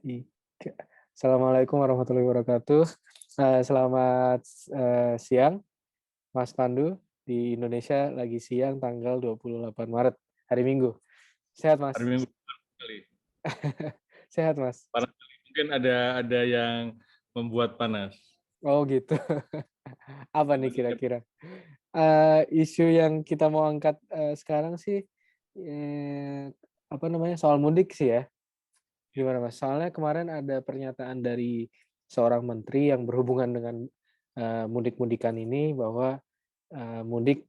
Ika. Assalamualaikum warahmatullahi wabarakatuh. Selamat siang, Mas Pandu. Di Indonesia lagi siang tanggal 28 Maret, hari Minggu. Sehat, Hari Mas? Minggu kali, Sehat, Mas? panas kali. Mungkin ada yang membuat panas. Oh gitu. Apa nih Karena ini kan kira-kira? Isu yang kita mau angkat sekarang sih, apa namanya, soal mudik sih ya. Gimana, Mas? Soalnya kemarin ada pernyataan dari seorang menteri yang berhubungan dengan mudik-mudikan ini bahwa mudik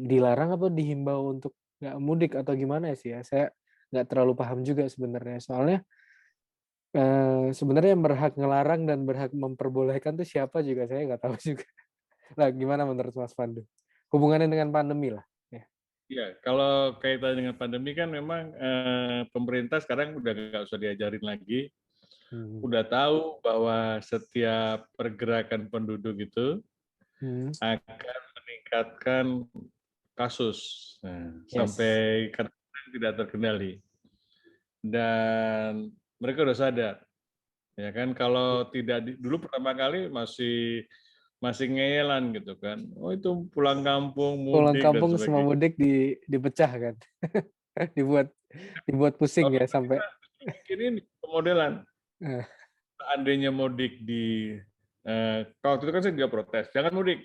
dilarang apa dihimbau untuk nggak mudik atau gimana sih ya? Saya nggak terlalu paham juga sebenarnya. Soalnya sebenarnya yang berhak ngelarang dan berhak memperbolehkan tuh siapa juga saya nggak tahu juga. Nah, gimana menurut Mas Pandu? Hubungannya dengan pandemi lah. Ya. iya, kalau kaitan dengan pandemi kan memang pemerintah sekarang udah nggak usah diajarin lagi, Hmm. udah tahu bahwa setiap pergerakan penduduk itu Hmm. akan meningkatkan kasus, Yes. sampai kadang-kadang tidak terkendali. Dan mereka udah sadar, ya kan, kalau tidak dulu pertama kali masih ngeyelan gitu kan, oh itu pulang kampung, Pulang mudik dan kampung semua sebagainya. mudik dipecah kan. dibuat dibuat pusing Kalau ya sampai kita bikin ini pemodelan, eh, seandainya mudik kalau itu kan saya juga protes, jangan mudik.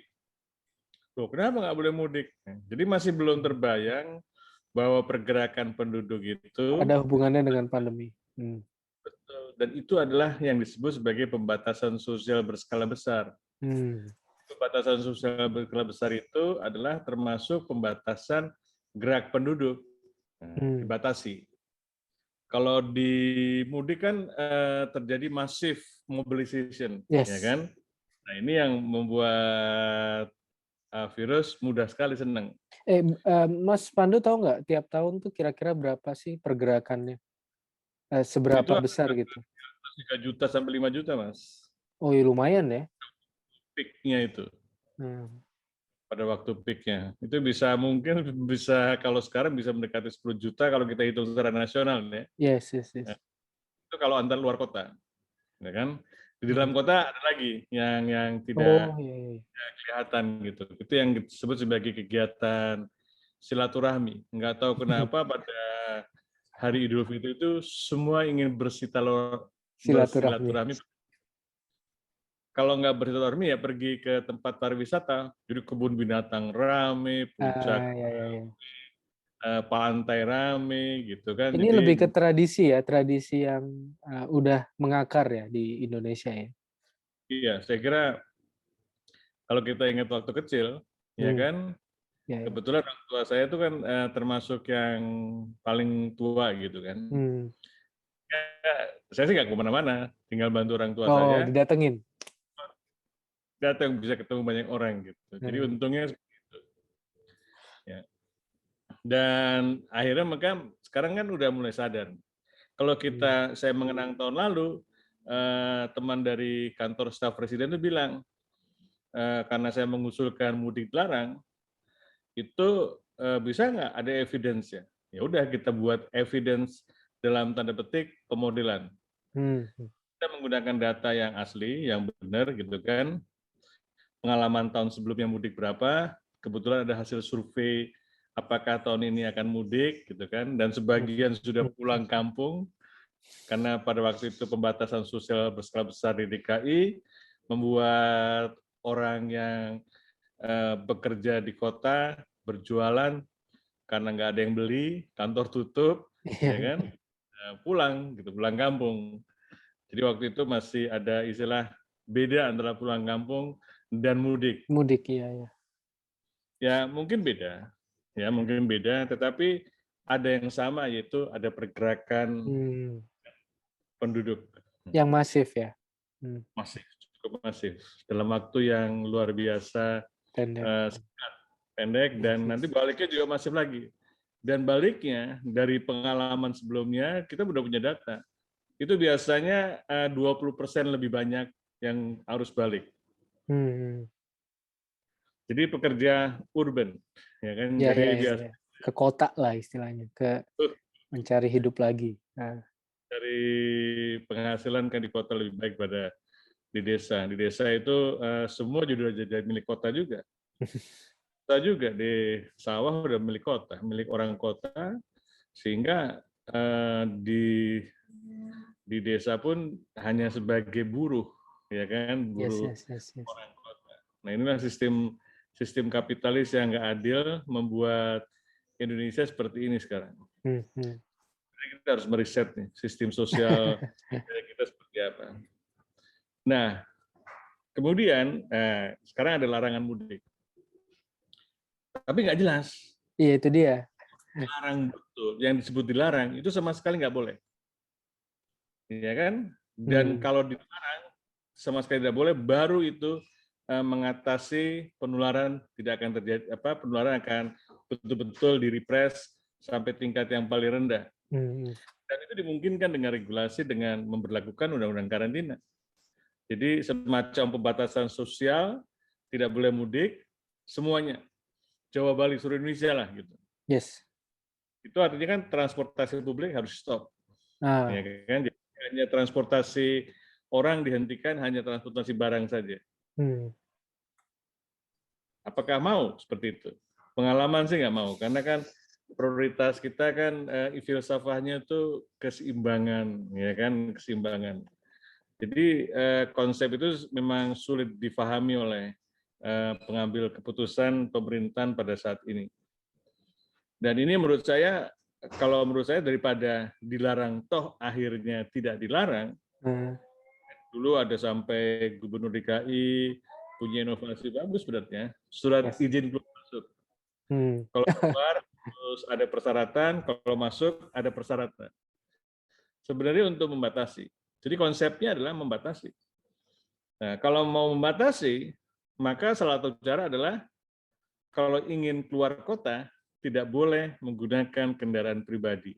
Loh, kenapa nggak boleh mudik? Jadi masih belum terbayang bahwa pergerakan penduduk itu, ada hubungannya dengan pandemi. Hmm. dan itu adalah yang disebut sebagai pembatasan sosial berskala besar. Hmm. Pembatasan sosial berskala besar itu adalah termasuk pembatasan gerak penduduk. Hmm. Dibatasi. Kalau di mudik kan terjadi massive mobilization, ya Yes. kan? Nah ini yang membuat virus mudah sekali senang. Mas Pandu tahu nggak tiap tahun tuh kira-kira berapa sih pergerakannya? Itu Seberapa besar antara gitu? 3 juta sampai 5 juta, Mas. Oh, ya lumayan ya. Peak-nya itu, Hmm. pada waktu peak-nya. Itu mungkin bisa kalau sekarang bisa mendekati 10 juta kalau kita hitung secara nasional ya. Yes, yes, Nah, yes. itu kalau antar luar kota, ya kan? Di Hmm. dalam kota ada lagi yang tidak Oh, iya, iya, iya. kelihatan gitu. Itu yang disebut sebagai kegiatan silaturahmi. Nggak tahu kenapa pada hari Idul Fitri itu semua ingin Silaturahmi. bersilaturahmi. Kalau nggak bersilaturahmi ya pergi ke tempat pariwisata, jadi kebun binatang rame, puncak Ya, ya, ya. pantai rame gitu kan. Ini lebih ke Jadi tradisi ya, tradisi yang udah mengakar ya di Indonesia ya. iya, saya kira kalau kita ingat waktu kecil, ya Hmm. kan, Ya, ya. kebetulan orang tua saya itu kan termasuk yang paling tua gitu kan. Hmm. Ya, saya sih nggak kemana-mana, tinggal bantu orang tua Oh, saya, didatengin. datang bisa ketemu banyak orang gitu. Jadi Hmm. untungnya seperti itu. Ya. Dan akhirnya mereka sekarang kan udah mulai sadar. Kalau Hmm. saya mengenang tahun lalu, teman dari kantor staf presiden itu bilang, karena saya mengusulkan mudik dilarang, itu bisa nggak ada evidence ya? Ya udah kita buat evidence dalam tanda petik pemodelan. Hmm. Kita menggunakan data yang asli, yang benar gitu kan. Pengalaman tahun sebelumnya mudik berapa, kebetulan ada hasil survei apakah tahun ini akan mudik gitu kan, dan sebagian sudah pulang kampung karena pada waktu itu pembatasan sosial berskala besar di DKI membuat orang yang bekerja di kota berjualan karena nggak ada yang beli, kantor tutup, Iya, ya kan, pulang gitu, pulang kampung. Jadi waktu itu masih ada istilah beda antara pulang kampung dan mudik. mudik iya ya. Ya mungkin beda, tetapi ada yang sama yaitu ada pergerakan Hmm. penduduk Yang masif ya. Hmm. masif, cukup masif dalam waktu yang luar biasa Pendek. singkat, pendek, Yes, dan nanti yes. baliknya juga masif lagi. Dan baliknya dari pengalaman sebelumnya kita sudah punya data. Itu biasanya 20% lebih banyak yang harus balik. Hmm. Jadi pekerja urban, ya kan. Ya, Jadi ya, ya, biasa ya. Ke kota lah istilahnya, ke mencari hidup lagi. Nah. dari penghasilan kan di kota lebih baik pada di desa. Di desa itu semua juga jadi milik kota juga. Kita juga di sawah udah milik kota, milik orang kota, sehingga di desa pun hanya sebagai buruh, ya kan, Yes, buruh yes, yes, yes. orang kota. Nah inilah sistem kapitalis yang nggak adil membuat Indonesia seperti ini sekarang. Jadi kita harus meriset nih sistem sosial kita seperti apa. Nah kemudian sekarang ada larangan mudik, tapi nggak jelas. Iya itu dia. Larang betul, yang disebut dilarang itu sama sekali nggak boleh, ya kan? Dan kalau dilarang sama sekali tidak boleh, baru itu mengatasi penularan tidak akan terjadi, penularan akan betul-betul direpres sampai tingkat yang paling rendah. Dan itu dimungkinkan dengan regulasi dengan memberlakukan undang-undang karantina. Jadi semacam pembatasan sosial, tidak boleh mudik, semuanya. Jawa, Bali, seluruh Indonesia lah gitu. Yes. Itu artinya kan transportasi publik harus stop. Ya kan? Jadi hanya transportasi orang dihentikan, hanya transportasi barang saja. Apakah mau seperti itu? Pengalaman sih nggak mau, karena kan prioritas kita kan filsafahnya itu keseimbangan, ya kan, keseimbangan. Jadi konsep itu memang sulit difahami oleh pengambil keputusan pemerintahan pada saat ini. Dan ini menurut saya, kalau menurut saya daripada dilarang toh akhirnya tidak dilarang, dulu ada sampai Gubernur DKI punya inovasi bagus sebenarnya, surat izin keluar masuk. Kalau keluar terus ada persyaratan, kalau masuk ada persyaratan. Sebenarnya untuk membatasi. Jadi konsepnya adalah membatasi. Nah, kalau mau membatasi, maka salah satu cara adalah kalau ingin keluar kota, tidak boleh menggunakan kendaraan pribadi.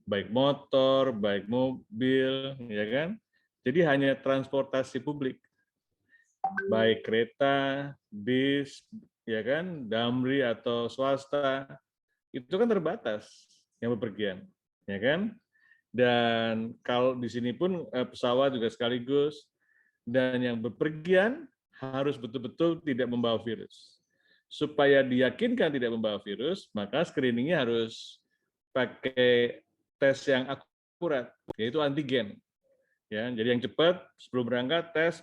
Baik motor, baik mobil, ya kan? Jadi hanya transportasi publik. Baik kereta, bis, ya kan, damri atau swasta, itu kan terbatas yang bepergian, ya kan? Dan kalau di sini pun pesawat juga sekaligus, dan yang bepergian harus betul-betul tidak membawa virus. Supaya diyakinkan tidak membawa virus, maka screeningnya harus pakai tes yang akurat, yaitu antigen. Ya, jadi yang cepat sebelum berangkat tes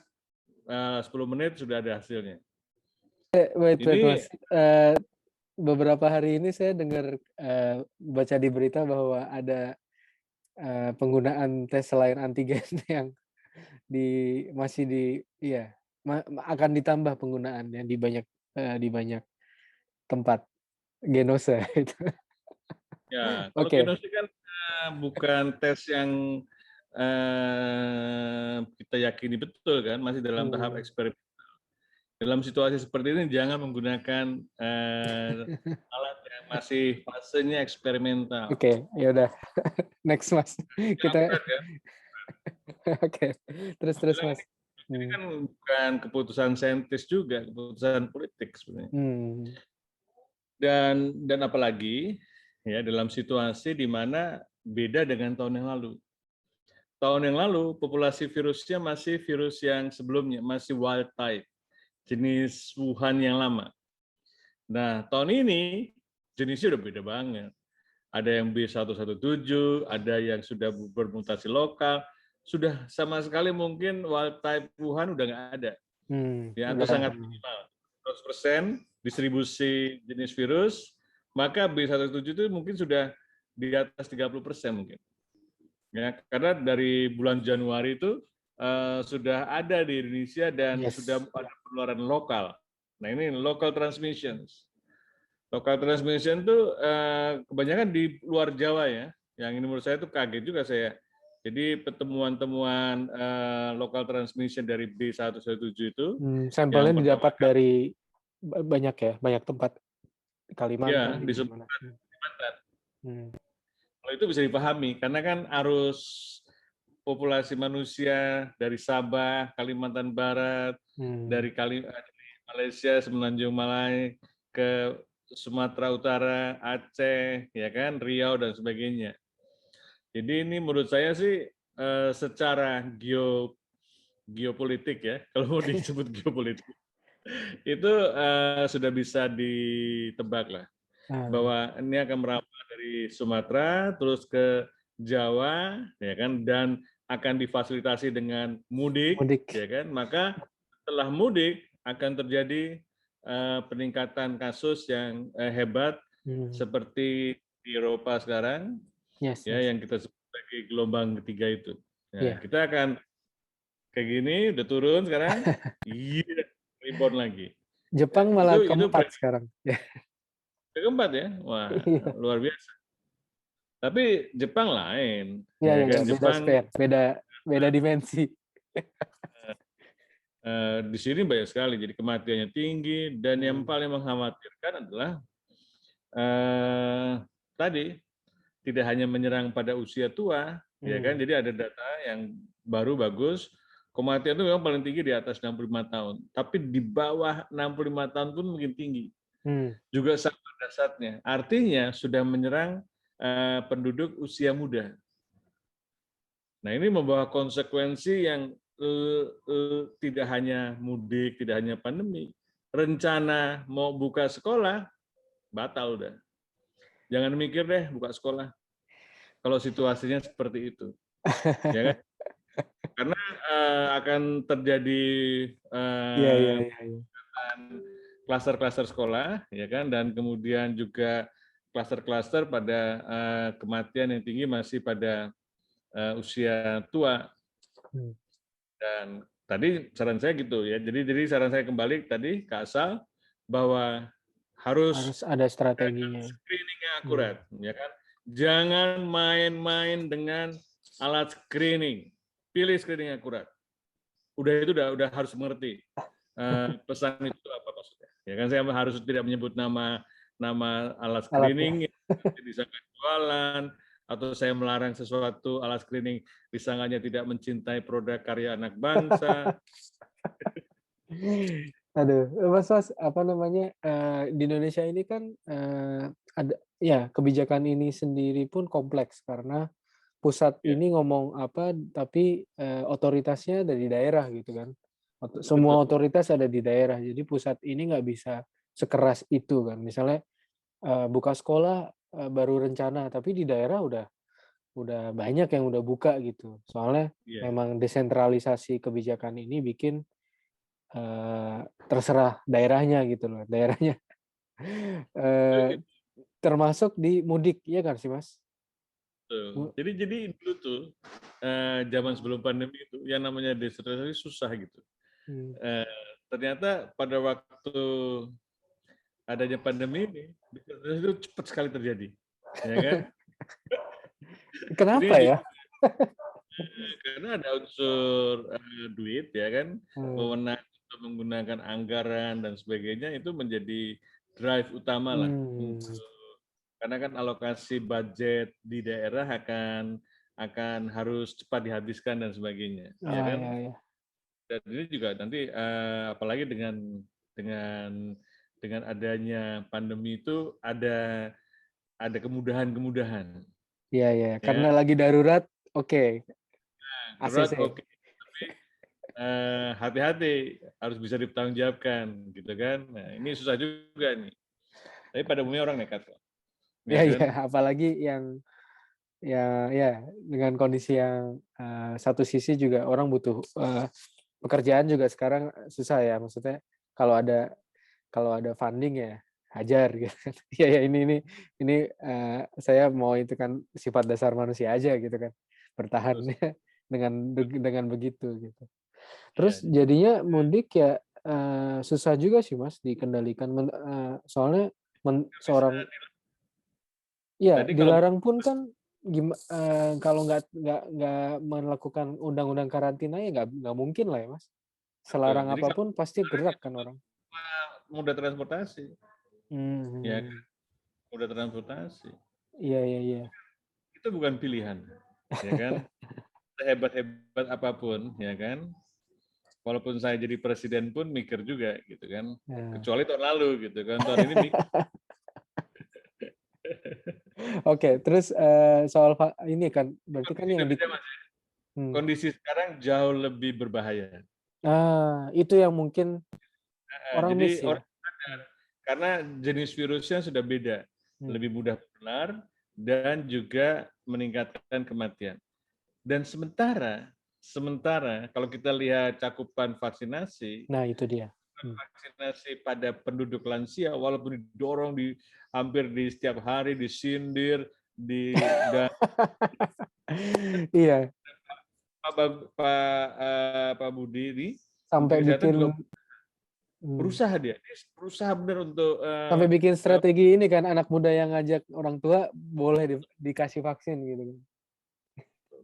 10 menit sudah ada hasilnya. Wait, Mas. Beberapa hari ini saya dengar baca di berita bahwa ada penggunaan tes selain antigen yang akan ditambah penggunaannya di banyak tempat genose itu. Ya, kalau genose kan bukan tes yang kita yakini betul kan, masih dalam tahap eksperimen. Dalam situasi seperti ini jangan menggunakan alat yang masih fasenya eksperimental. Oke, ya udah. Next, Mas. Kita ya. Oke. Terus Mas. Ini kan bukan keputusan saintis juga, keputusan politik sebenarnya. Dan apalagi ya dalam situasi di mana beda dengan tahun yang lalu. Tahun yang lalu populasi virusnya masih virus yang sebelumnya, masih wild type, jenis Wuhan yang lama. Nah, tahun ini jenisnya udah beda banget. Ada yang B117, ada yang sudah bermutasi lokal, sudah sama sekali mungkin wild type Wuhan udah nggak ada. Ya, atau sangat minimal. 100% distribusi jenis virus, maka B117 itu mungkin sudah di atas 30% mungkin. Ya, karena dari bulan Januari itu sudah ada di Indonesia dan sudah ada penularan lokal. Nah ini local transmissions. Local transmission itu kebanyakan di luar Jawa ya. Yang ini menurut saya itu kaget juga saya. Jadi pertemuan-temuan local transmission dari B117 itu sampelnya didapat dari banyak tempat di Kalimantan. Ya, di Kalimantan. Kalau itu bisa dipahami karena kan arus populasi manusia dari Sabah, Kalimantan Barat, dari Malaysia, Semenanjung Malai ke Sumatera Utara, Aceh, ya kan, Riau dan sebagainya. Jadi ini menurut saya sih secara geopolitik ya, kalau mau disebut geopolitik, itu sudah bisa ditebak lah. Nah, Bahwa ini akan merambah dari Sumatera, terus ke Jawa, ya kan, dan akan difasilitasi dengan mudik, mudik. ya kan. Maka setelah mudik akan terjadi peningkatan kasus yang hebat Hmm. seperti di Eropa sekarang, Yes, ya yes. yang kita sebut sebagai gelombang ketiga itu. Nah, Iya. kita akan kayak gini, udah turun sekarang, iya, rebound lagi. Ya, Jepang malah itu keempat sekarang. Ya. keempat ya, wah Iya, luar biasa. Tapi Jepang lain, iya, ya iya, iya. kan Beda Jepang spare, beda beda dimensi. di sini banyak sekali, jadi kematiannya tinggi dan yang Hmm. paling mengkhawatirkan adalah eh, tadi tidak hanya menyerang pada usia tua, ya kan? Hmm. Jadi ada data yang baru bagus, kematian itu memang paling tinggi di atas 65 tahun, tapi di bawah 65 tahun pun mungkin tinggi. Hmm. Juga sama dasarnya, artinya sudah menyerang penduduk usia muda. Nah, ini membawa konsekuensi yang tidak hanya mudik, tidak hanya pandemi. Rencana mau buka sekolah, batal udah. Jangan mikir deh buka sekolah kalau situasinya seperti itu. Ya kan? Karena akan terjadi Iya, iya, iya, iya. klaster-klaster sekolah, ya kan, dan kemudian juga klaster-klaster pada kematian yang tinggi masih pada usia tua. Hmm. Dan tadi saran saya gitu ya. Jadi saran saya kembali tadi ke asal bahwa harus Harus ada strateginya. screening yang Hmm. akurat, ya kan. Jangan main-main dengan alat screening. Pilih screening yang akurat. Udah itu udah harus mengerti pesan itu apa maksudnya. Ya kan saya harus tidak menyebut nama alat Alatnya. screening yang nanti disangka jualan atau saya melarang sesuatu alat screening disangkanya tidak mencintai produk karya anak bangsa. Aduh, mas, apa namanya, di Indonesia ini kan, ada ya kebijakan ini sendiri pun kompleks karena pusat Ya, ini ngomong apa, tapi, otoritasnya ada di daerah gitu kan. Semua betul. otoritas ada di daerah, jadi pusat ini nggak bisa sekeras itu kan. Misalnya, buka sekolah, baru rencana, tapi di daerah udah banyak yang udah buka gitu. Soalnya Iya. memang desentralisasi kebijakan ini bikin, terserah daerahnya gitu loh, daerahnya, eee, Itu termasuk di mudik, iya kan sih, Mas? betul. Mu Jadi dulu tuh zaman sebelum pandemi itu yang namanya desentralisasi susah gitu. mmm, Eh, Ternyata pada waktu adanya pandemi ini desentralisasi itu cepat sekali terjadi, ya kan? Jadi kenapa ya? karena ada unsur duit ya kan, Mmm, wewenang untuk menggunakan anggaran dan sebagainya itu menjadi drive utama lah mmm, untuk karena kan alokasi budget di daerah akan harus cepat dihabiskan dan sebagainya, ya oh, kan? ya, ya. Dan ini juga nanti apalagi dengan dengan adanya pandemi itu ada kemudahan-kemudahan, Iya, iya, ya. karena lagi darurat, oke, Darurat ACC. oke, tapi hati-hati harus bisa dipertanggungjawabkan gitu kan. Nah, ini susah juga nih. Tapi pada umumnya orang nekat kok, Iya, ya iya, kan? apalagi yang ya dengan kondisi yang, satu sisi juga orang butuh, pekerjaan juga sekarang susah ya, maksudnya kalau ada kalau ada funding ya hajar gitu kan. Iya, ya, ini, saya mau itu kan sifat dasar manusia aja gitu kan, bertahan Terus dengan begitu gitu. iya, Terus jadinya mudik ya, susah juga sih Mas dikendalikan soalnya nggak bisa. seorang ya Tadi kalau dilarang pun kan kalau nggak melakukan undang-undang karantina ya nggak mungkin lah ya Mas. betul. Selarang Jadi kalau apapun pasti sekarang gerak itu kan orang. moda transportasi, ya kan? Mmm, Moda transportasi. iya, iya, iya. Itu bukan pilihan, ya kan? Sehebat-hebat apapun, ya kan? Walaupun saya jadi presiden pun mikir juga gitu kan. Nah, Kecuali tahun lalu gitu kan. Tahun ini mikir Oke, terus soal ini kan berarti kan Kondisi yang Indonesia Mas, hmm. kondisi sekarang jauh lebih berbahaya. Itu yang mungkin orang Jadi miss ya. orang sadar karena jenis virusnya sudah beda, Hmm. lebih mudah menular dan juga meningkatkan kematian. Dan sementara kalau kita lihat cakupan vaksinasi, Nah, itu dia. vaksinasi pada penduduk lansia walaupun didorong hampir di setiap hari disindir dan Iya, Pak Budi ini sampai Menteri Kesehatan bikin juga hmm, berusaha benar untuk sampai bikin strategi ini kan anak muda yang ngajak orang tua boleh dikasih vaksin gitu kan.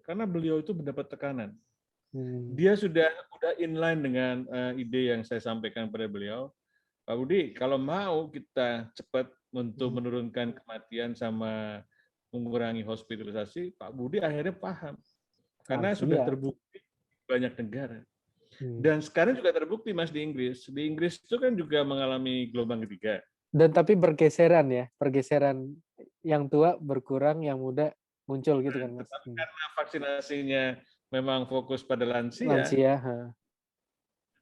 karena beliau itu mendapat tekanan. Hmm. Dia sudah inline dengan ide yang saya sampaikan pada beliau. Pak Budi, kalau mau kita cepat untuk Hmm. menurunkan kematian sama mengurangi hospitalisasi, Pak Budi akhirnya paham. Karena sudah Lansia. terbukti di banyak negara. Hmm. Dan sekarang juga terbukti, Mas, di Inggris. Di Inggris itu kan juga mengalami gelombang ketiga. Dan tapi bergeseran ya, pergeseran yang tua berkurang, yang muda muncul gitu kan, Mas. Tetapi karena vaksinasinya memang fokus pada lansia, Lansia.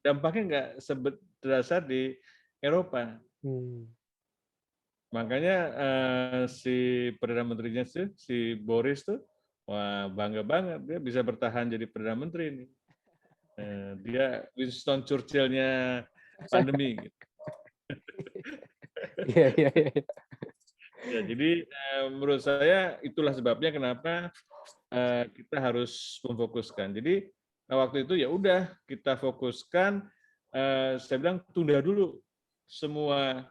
dampaknya nggak sebesar di Eropa. Hmm. Makanya si Perdana Menterinya sih, si Boris tuh, wah bangga banget dia bisa bertahan jadi Perdana Menteri ini. Dia Winston Churchill-nya pandemi. Gitu. Iya, iya, iya. Ya, jadi menurut saya itulah sebabnya kenapa kita harus memfokuskan. Jadi waktu itu ya udah kita fokuskan. Saya bilang tunda dulu semua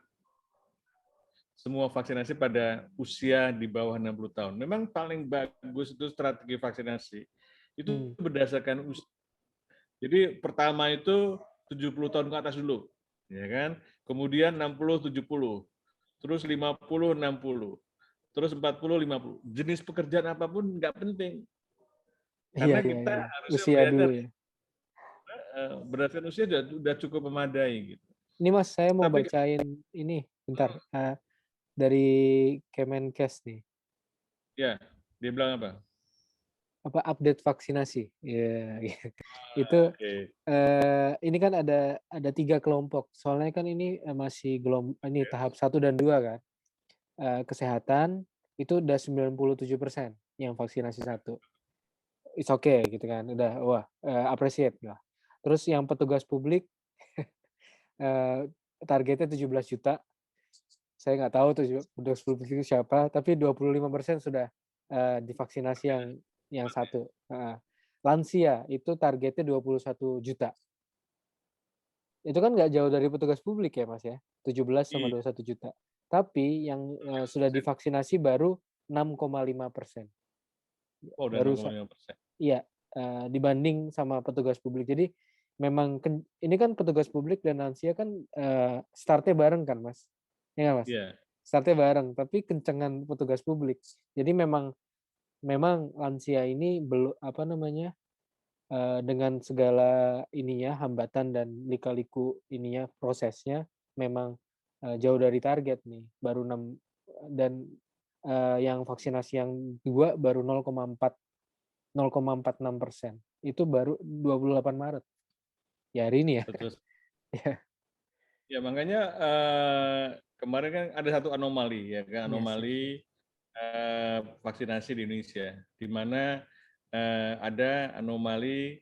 vaksinasi pada usia di bawah 60 tahun. Memang paling bagus itu strategi vaksinasi. Hmm. Itu berdasarkan usia. Jadi pertama itu 70 tahun ke atas dulu, ya kan? Kemudian 60 70, terus 50 60, terus 40 50. Jenis pekerjaan apapun nggak penting. Iya, Karena iya, kita iya. harusnya Usia melihatnya dulu ya. berdasarkan usia sudah cukup memadai gitu. Ini Mas, saya mau Tapi bacain ini, bentar. Dari Kemenkes nih. ya, dia bilang apa? Apa update vaksinasi? Ya, itu Oke. ini kan ada 3 kelompok. Soalnya kan ini masih ini tahap 1 dan 2 kan. Kesehatan itu udah 97% yang vaksinasi 1. It's okay gitu kan. Udah wah, appreciate lah. Terus yang petugas publik targetnya 17 juta. Saya nggak tahu petugas publik itu siapa, tapi 25% sudah divaksinasi yang 1. Lansia itu targetnya 21 juta. Itu kan nggak jauh dari petugas publik ya, Mas, ya, 17 sama Iya. 21 juta. Tapi yang sudah divaksinasi baru 6,5%. Oh, udah Baru 6,5%. iya, dibanding sama petugas publik. Jadi memang ini kan petugas publik dan lansia kan start-nya bareng kan, Mas? Ya nggak, Mas? Iya. Start-nya bareng, tapi kencengan petugas publik. Jadi memang lansia ini belum apa namanya, dengan segala ininya, hambatan dan lika-liku ininya, prosesnya memang jauh dari target nih, baru 6 dan yang vaksinasi yang 2 baru 0,46%. Itu baru 28 Maret. Ya hari ini ya. Betul. Ya, Ya makanya kemarin kan ada satu anomali ya kan, yes, yes, yes. anomali vaksinasi di Indonesia, di mana ada anomali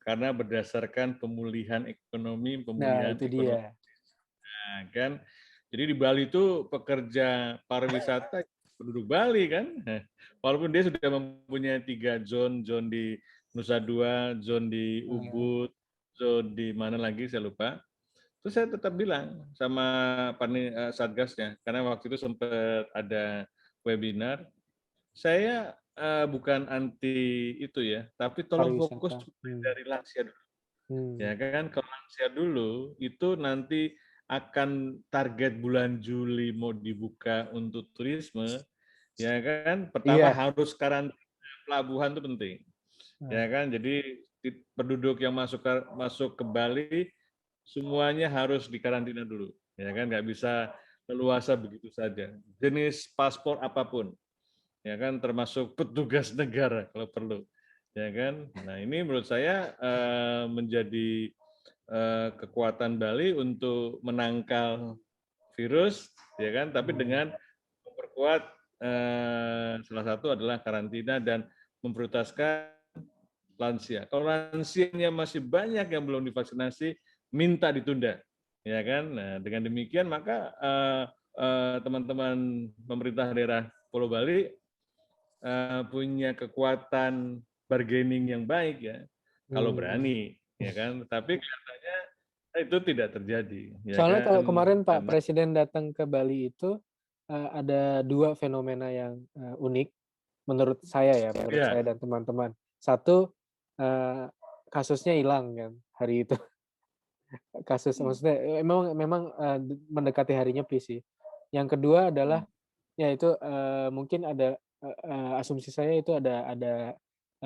karena berdasarkan pemulihan ekonomi, Nah, itu dia. Nah, kan. Jadi di Bali itu pekerja pariwisata penduduk Bali kan, walaupun dia sudah mempunyai 3 zone, zone di Nusa Dua, zone di Ubud, zone di mana lagi saya lupa. Terus saya tetap bilang sama Satgasnya, karena waktu itu sempat ada webinar, saya bukan anti itu ya, tapi tolong fokus Pariwisata. dari lansia dulu. Hmm. Ya kan, kalau lansia dulu itu nanti akan target bulan Juli mau dibuka untuk turisme, ya kan, pertama Iya. harus karantina pelabuhan itu penting, ya Nah, kan. Jadi penduduk yang masuk ke Bali semuanya harus dikarantina dulu, ya kan, nggak bisa leluasa begitu saja. Jenis paspor apapun, ya kan, termasuk petugas negara kalau perlu, ya kan. Nah ini menurut saya menjadi kekuatan Bali untuk menangkal virus, ya kan, tapi dengan memperkuat salah satu adalah karantina dan memprioritaskan lansia. Kalau lansianya masih banyak yang belum divaksinasi, minta ditunda, ya kan. Nah, dengan demikian maka teman-teman pemerintah daerah Pulau Bali punya kekuatan bargaining yang baik ya, kalau berani, ya kan. Tapi kelihatannya itu tidak terjadi, ya Soalnya kalau kan. kemarin Pak Karena Presiden datang ke Bali itu ada 2 fenomena yang unik menurut saya ya, menurut ya, saya dan teman-teman. Satu, eee, kasusnya hilang kan hari itu. Kasus maksudnya memang memang, mendekati hari nyepi sih. Yang kedua adalah ya itu, mungkin ada, asumsi saya itu ada,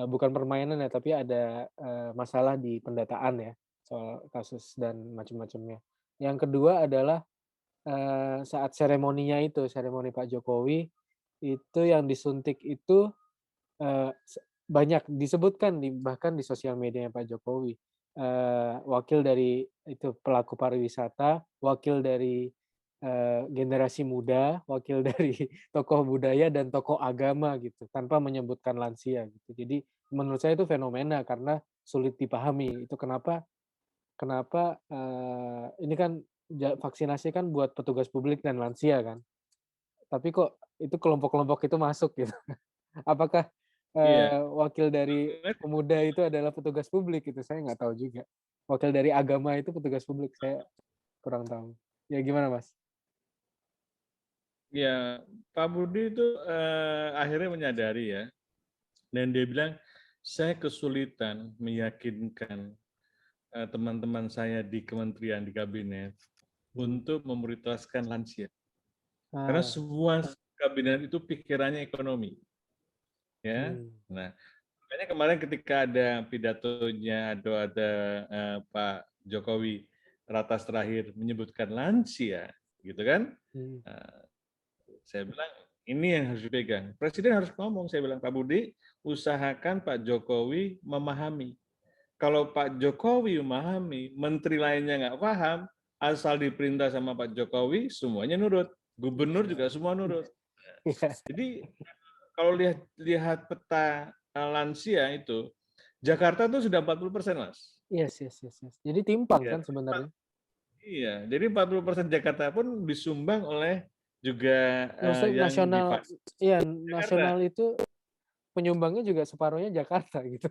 bukan permainan ya, tapi ada, masalah di pendataan ya, soal kasus dan macam-macamnya. Yang kedua adalah, saat seremoninya itu, seremoni Pak Jokowi, itu yang disuntik itu, banyak disebutkan bahkan di sosial medianya Pak Jokowi, wakil dari itu pelaku pariwisata, wakil dari, generasi muda, wakil dari tokoh budaya dan tokoh agama gitu, tanpa menyebutkan lansia gitu. Jadi menurut saya itu fenomena karena sulit dipahami. Itu kenapa kenapa, ini kan vaksinasi kan buat petugas publik dan lansia kan, tapi kok itu kelompok-kelompok itu masuk gitu. Apakah, iya. wakil dari pemuda itu adalah petugas publik gitu? Saya nggak tahu juga. Wakil dari agama itu petugas publik, saya kurang tahu. Ya gimana, Mas? Ya, Pak Budi itu akhirnya menyadari ya, dan dia bilang, saya kesulitan meyakinkan teman-teman saya di kementerian, di kabinet, Hmm. untuk memprioritaskan lansia. Karena Ah, semua kabinet itu pikirannya ekonomi. Ya, hmm, nah makanya kemarin ketika ada pidatonya atau ada Pak Jokowi ratas terakhir menyebutkan lansia, gitu kan? hmm, Nah, saya bilang ini yang harus dipegang. Presiden harus ngomong, saya bilang Pak Budi, usahakan Pak Jokowi memahami. Kalau Pak Jokowi memahami, menteri lainnya nggak paham, asal diperintah sama Pak Jokowi, semuanya nurut. Gubernur juga semua nurut. iya, Jadi kalau lihat peta lansia itu, Jakarta tuh sudah 40%, Mas. yes yes yes yes. Jadi timpang Ya, kan sebenarnya. iya, jadi 40% Jakarta pun disumbang oleh juga Maksudnya yang nasional, divaksin iya Jakarta. nasional itu penyumbangnya juga separuhnya Jakarta gitu,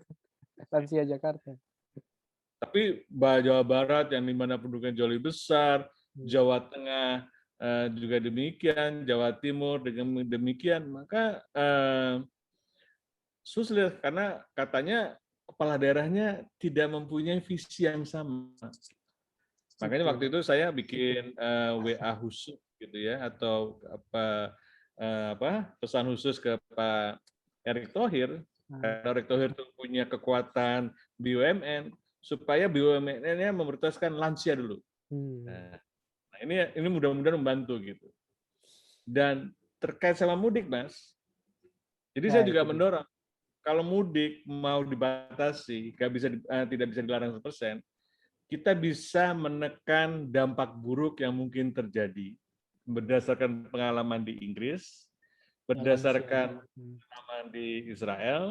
lansia Jakarta. Tapi Jawa Barat yang di mana penduduknya jauh lebih besar, Hmm, Jawa Tengah juga demikian, Jawa Timur dengan demikian, maka sulit karena katanya kepala daerahnya tidak mempunyai visi yang sama. Makanya waktu oke. itu saya bikin WA khusus gitu ya, atau pesan khusus ke Pak Erick Thohir. Nah, Karena Erick Thohir itu punya kekuatan BUMN, supaya BUMN-nya memprioritaskan lansia dulu. hmm, Nah, ini mudah-mudahan membantu gitu. Dan terkait sama mudik, Mas. Jadi ya saya juga itu dia. mendorong kalau mudik mau dibatasi, tidak bisa dilarang 100%, kita bisa menekan dampak buruk yang mungkin terjadi berdasarkan pengalaman di Inggris, Ya lansia. berdasarkan Hmm, pengalaman di Israel,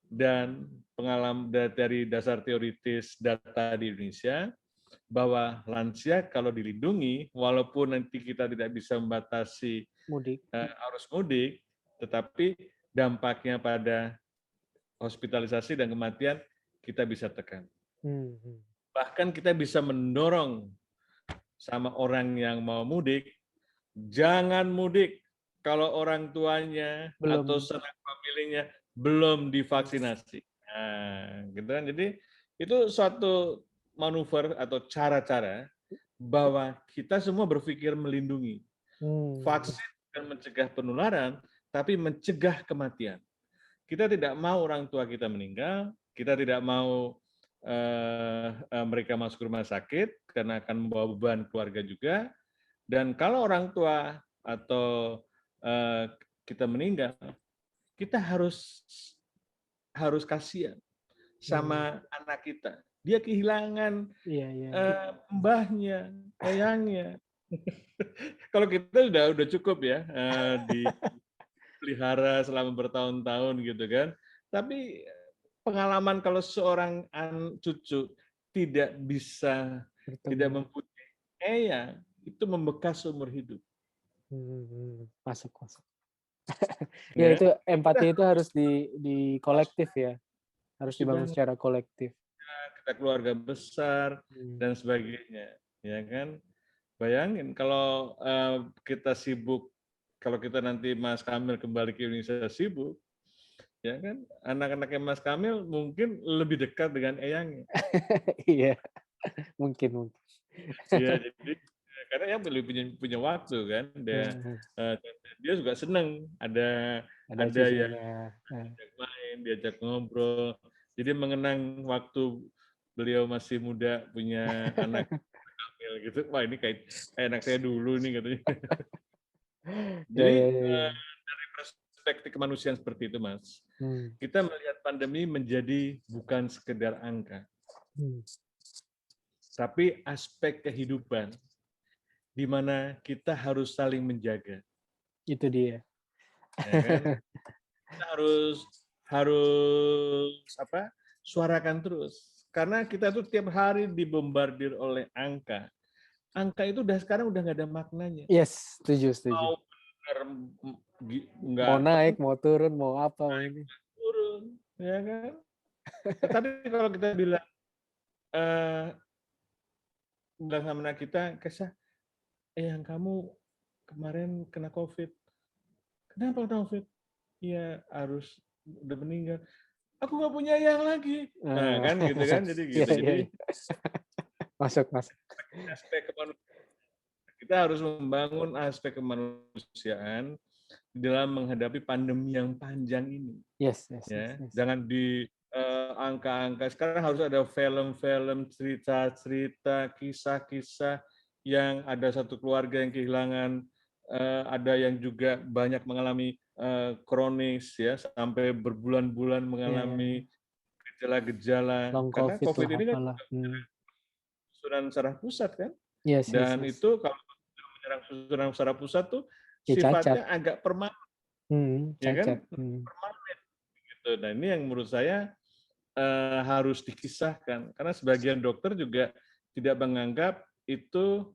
dan pengalaman dari dasar teoritis data di Indonesia, bahwa lansia kalau dilindungi, walaupun nanti kita tidak bisa membatasi mudik. arus mudik, tetapi dampaknya pada hospitalisasi dan kematian kita bisa tekan. Hmm, hmm. Bahkan kita bisa mendorong sama orang yang mau mudik, jangan mudik kalau orang tuanya atau Belum. sanak familinya belum divaksinasi. Nah, gitu kan. Jadi itu suatu manuver atau cara-cara bahwa kita semua berpikir melindungi. Hmm. Vaksin bukan mencegah penularan, tapi mencegah kematian. Kita tidak mau orang tua kita meninggal, kita tidak mau mereka masuk rumah sakit karena akan membawa beban keluarga juga, Dan kalau orang tua atau kita meninggal, kita harus kasihan sama anak kita. Dia kehilangan Iya, iya. mbahnya, eyangnya. Kalau kita udah cukup ya dipelihara selama bertahun-tahun gitu kan. Tapi pengalaman kalau seorang cucu tidak Bertemu. mempunyai eyang, itu membekas seumur hidup. Masuk, masuk. Ya Ya, itu kita empati itu harus di kolektif ya, harus harus dibangun dibangun, secara kolektif. kita keluarga besar dan sebagainya, ya kan? Bayangin kalau kita sibuk, kalau kita nanti Mas Kamil kembali ke Indonesia sibuk, ya kan? Anak-anaknya Mas Kamil mungkin lebih dekat dengan eyangnya. Iya, mungkin. Iya, jadi karena yang punya waktu kan, dia juga seneng ada Ada yang cucunya. diajak main, diajak ngobrol. Jadi mengenang waktu beliau masih muda punya anak Kamil gitu. Wah ini kayak anak saya dulu nih katanya. Ya, Jadi ya, ya, ya. dari perspektif kemanusiaan seperti itu, Mas, Hmm. kita melihat pandemi menjadi bukan sekedar angka, tapi aspek kehidupan di mana kita harus saling menjaga. Itu dia. Ya kan? Kita harus suarakan terus. Karena kita tuh tiap hari dibombardir oleh angka. Angka itu sekarang udah nggak ada maknanya. Yes, setuju. Mau benar nggak Mau naik, penting, mau turun, mau apa, mau ini. turun, ya kan? Tetapi kalau kita bilang sama anak kita, Kesah, yang kamu kemarin kena COVID. Kenapa kena COVID? Iya, harus udah meninggal. Aku nggak punya yang lagi. Nah, kan gitu kan, jadi Iya, gitu. iya, Jadi iya. Masuk. aspek kita harus membangun aspek kemanusiaan dalam menghadapi pandemi yang panjang ini. Yes. Ya, jangan di angka-angka. Sekarang harus ada film-film, cerita-cerita, kisah-kisah yang ada satu keluarga yang kehilangan, ada yang juga banyak mengalami kronis ya, sampai berbulan-bulan mengalami gejala-gejala. Long Karena COVID COVID lah, ini kan apalah. susunan saraf pusat kan, Yes. dan itu kalau menyerang susunan saraf pusat tuh Ya, cacat. sifatnya agak permanen, ya kan? Cacat. Permanen gitu. Nah ini yang menurut saya harus dikisahkan karena sebagian dokter juga tidak menganggap itu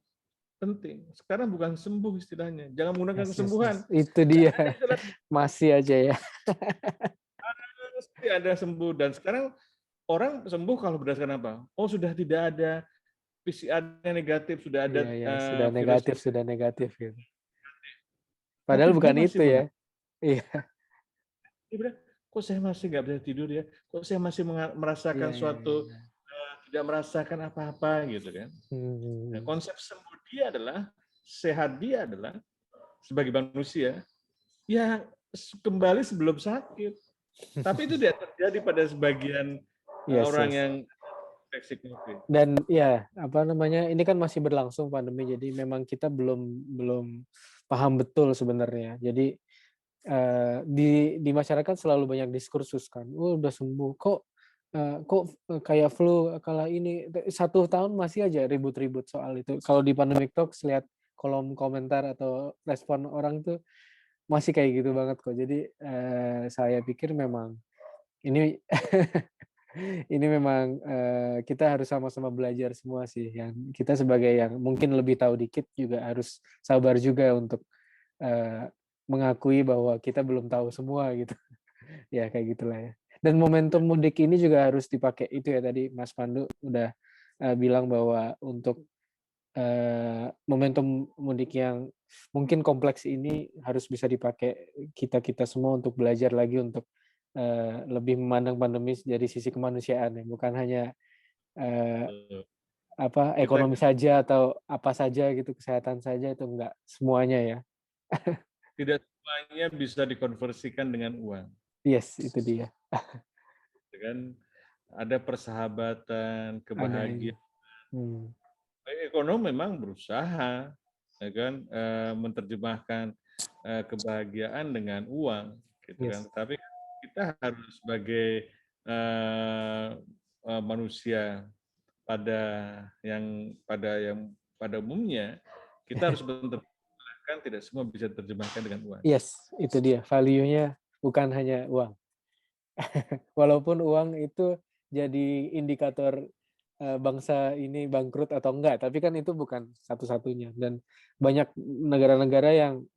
penting. Sekarang bukan sembuh istilahnya, jangan menggunakan Yes. kesembuhan. Itu Nggak dia. ada istilah Masih aja ya. mesti ada sembuh, dan sekarang orang sembuh kalau berdasarkan apa? Oh sudah tidak ada PCR-nya negatif, sudah ada Iya, virus. sudah negatif gitu. Tapi Padahal dia bukan masih itu ya. Iya. dia bilang, kok saya masih nggak bisa tidur ya? Kok saya masih merasakan suatu Iya. tidak merasakan apa-apa gitu kan? Nah, konsep sembuh dia adalah sehat dia adalah sebagai manusia ya kembali sebelum sakit. Tapi itu tidak terjadi pada sebagian orang Yes. yang infeksi COVID. Dan ya, ini kan masih berlangsung pandemi, jadi memang kita belum paham betul sebenarnya. Jadi di masyarakat selalu banyak diskursus kan, oh udah sembuh, kok kayak flu kala ini 1 tahun masih aja ribut-ribut soal itu. Kalau di Pandemic Talks lihat kolom komentar atau respon orang tuh masih kayak gitu banget kok. Jadi saya pikir memang ini ini memang kita harus sama-sama belajar semua sih. Yang kita sebagai yang mungkin lebih tahu dikit juga harus sabar juga untuk mengakui bahwa kita belum tahu semua gitu. Ya kayak gitulah ya. Dan momentum mudik ini juga harus dipakai, itu ya tadi Mas Pandu udah bilang bahwa untuk momentum mudik yang mungkin kompleks ini harus bisa dipakai kita semua untuk belajar lagi untuk lebih memandang pandemi dari sisi kemanusiaan ya, bukan hanya ekonomi saja atau apa saja gitu, kesehatan saja, itu enggak semuanya ya. Tidak semuanya bisa dikonversikan dengan uang. Yes, itu dia. Kan ada persahabatan, kebahagiaan. Ekonomi memang berusaha ya kan, menerjemahkan kebahagiaan dengan uang, gitu kan. Yes. Tetapi kita harus sebagai manusia pada pada umumnya, kita harus menerjemahkan, tidak semua bisa diterjemahkan dengan uang. Yes, itu dia. Value-nya bukan hanya uang. Walaupun uang itu jadi indikator bangsa ini bangkrut atau enggak, tapi kan itu bukan satu-satunya. Dan banyak negara-negara yang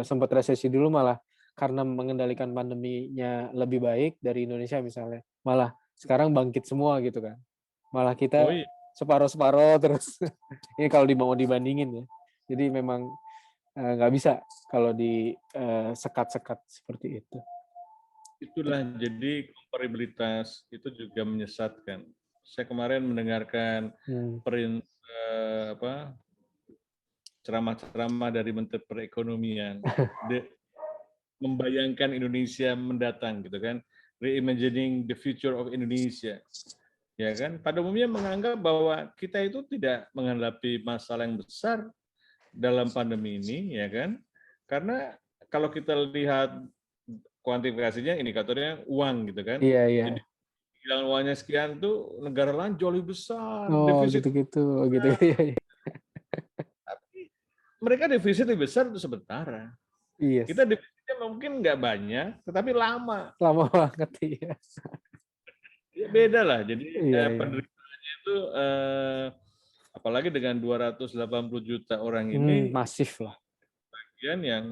sempat resesi dulu malah karena mengendalikan pandeminya lebih baik dari Indonesia misalnya, malah sekarang bangkit semua gitu kan. Malah Oh kita iya, separuh-separuh terus. Ini kalau mau dibandingin ya. Jadi memang nggak bisa kalau sekat-sekat seperti itu. itulah jadi komparabilitas itu juga menyesatkan. Saya kemarin mendengarkan ceramah-ceramah dari Menteri Perekonomian, membayangkan Indonesia mendatang, gitu kan, reimagining the future of Indonesia, ya kan. Pada umumnya menganggap bahwa kita itu tidak menghadapi masalah yang besar dalam pandemi ini, ya kan, karena kalau kita lihat kuantifikasinya, indikatornya uang, gitu kan. Iya, iya. Jadi bilang uangnya sekian tuh negara lain jauh lebih besar, Oh, defisit gitu-gitu. Oh, gitu. Iya, iya. tapi mereka defisit lebih besar itu sementara. Yes. Kita defisitnya mungkin nggak banyak, tetapi lama. Lama banget, iya. Ya, beda lah. Jadi Iya, iya. penderitaannya itu apalagi dengan 280 juta orang ini, Masif lah. bagian yang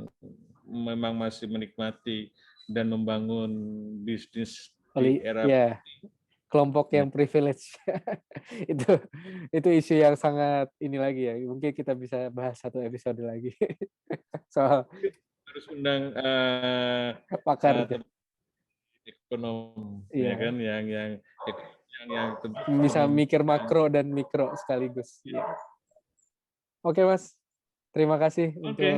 memang masih menikmati dan membangun bisnis di era Ya, kelompok ya, yang privilege. itu itu isu yang sangat ini lagi ya. Mungkin kita bisa bahas satu episode lagi soal harus undang pakar. ekonom, ya Iya, kan, yang tentang bisa ekonomi. mikir makro dan mikro sekaligus. Iya. Oke, Mas. Terima kasih Oke. untuk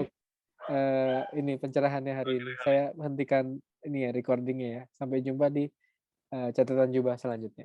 ini pencerahannya hari ini. Saya hentikan ini ya recordingnya ya. Sampai jumpa di catatan jubah selanjutnya.